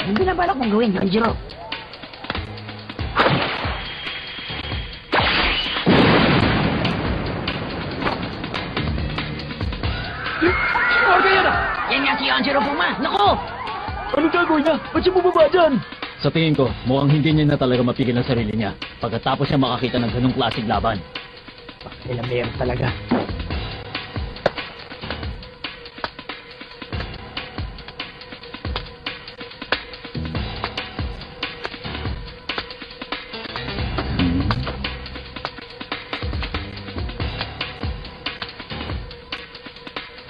Anong binabalak mong gawin, Yonjiro? Sino yan ah? Yan nga si Yonjiro Puma. Naku! Anong gagawin niya? Ba't siya bumaba dyan? Sa tingin ko, mukhang hindi niya na talaga mapigil ang sarili niya pagkatapos siya makakita ng ganong klaseng laban. Ilamero talaga.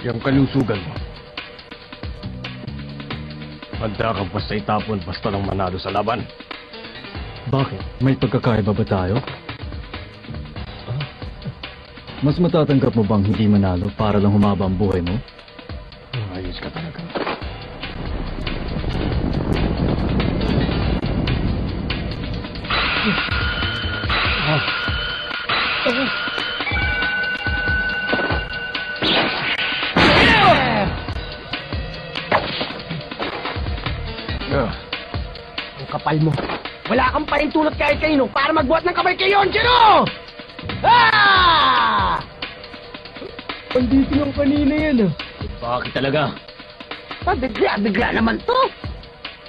Yung kalusugan mo. Handa kang basta itapon basta lang manalo sa laban. Bakit? May pagkakaiba ba tayo? Mas matatanggap mo bang hindi manalo para lang humaba ang buhay mo? Ayos ka talaga. Ang kapal mo. Wala kang pahintulot kahit kanino para magbuhat ng kamay kay Yonjiro! Ah! Andito lang kanina yan ah. Bakit talaga? Pabigla-bigla naman to.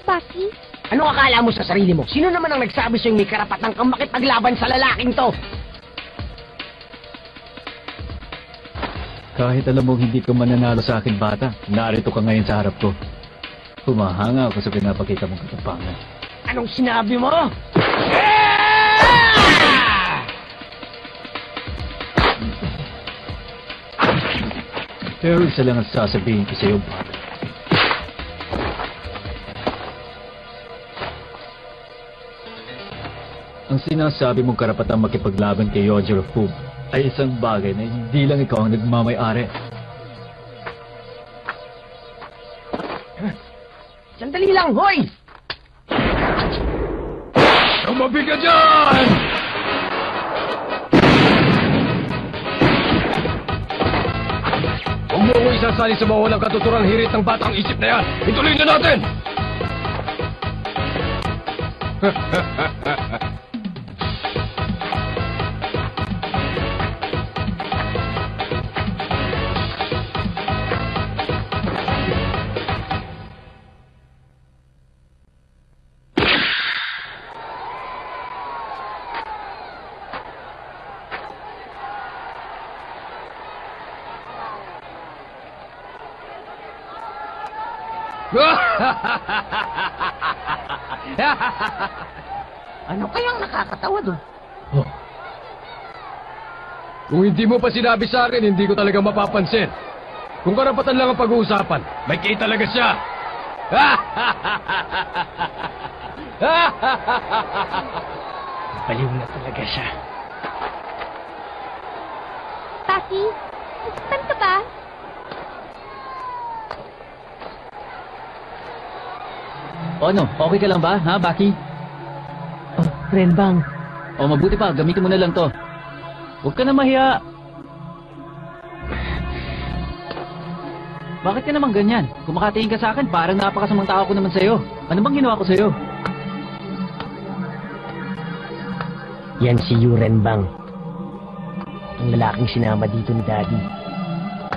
Baki? Anong akala mo sa sarili mo? Sino naman ang nagsabi sa'yo may karapatan kang makipaglaban sa lalaking to? Kahit alam mong hindi ka mananalo sa akin, bata, narito ka ngayon sa harap ko. Humahanga ako sa pinapakita mong katapangan. Anong sinabi mo? Pero isa lang ang sasabihin ko sa'yo, bata. Ang sinasabi mong karapatang makipaglaban kay Yonjiro Puma ay isang bagay na hindi lang ikaw ang nagmamay-ari. Sandali lang, hoy! Tumabi ka dyan! Huwag mo ako isasali sa mga walang katuturang hirit ng batang isip na yan! Ituloy na natin! Ano kayang nakakatawa doon? Oh. Kung hindi mo pa sinabi sa akin, hindi ko talaga mapapansin. Kung karapatan lang ang pag-uusapan, may kay talaga siya. Baliw na talaga siya. Baki? Nasaktan ka ba? O ano, okay ka lang ba, ha, Baki? Oh, Renbang. O mabuti pa, gamitin mo na lang to. Huwag ka na mahiya. Bakit ka naman ganyan? Kung makatingin ka sa akin, parang napakasamang tao ko naman sa'yo. Ano bang ginawa ko sa'yo? Yan si Yuren Bang. Ang lalaking sinama dito ni Daddy.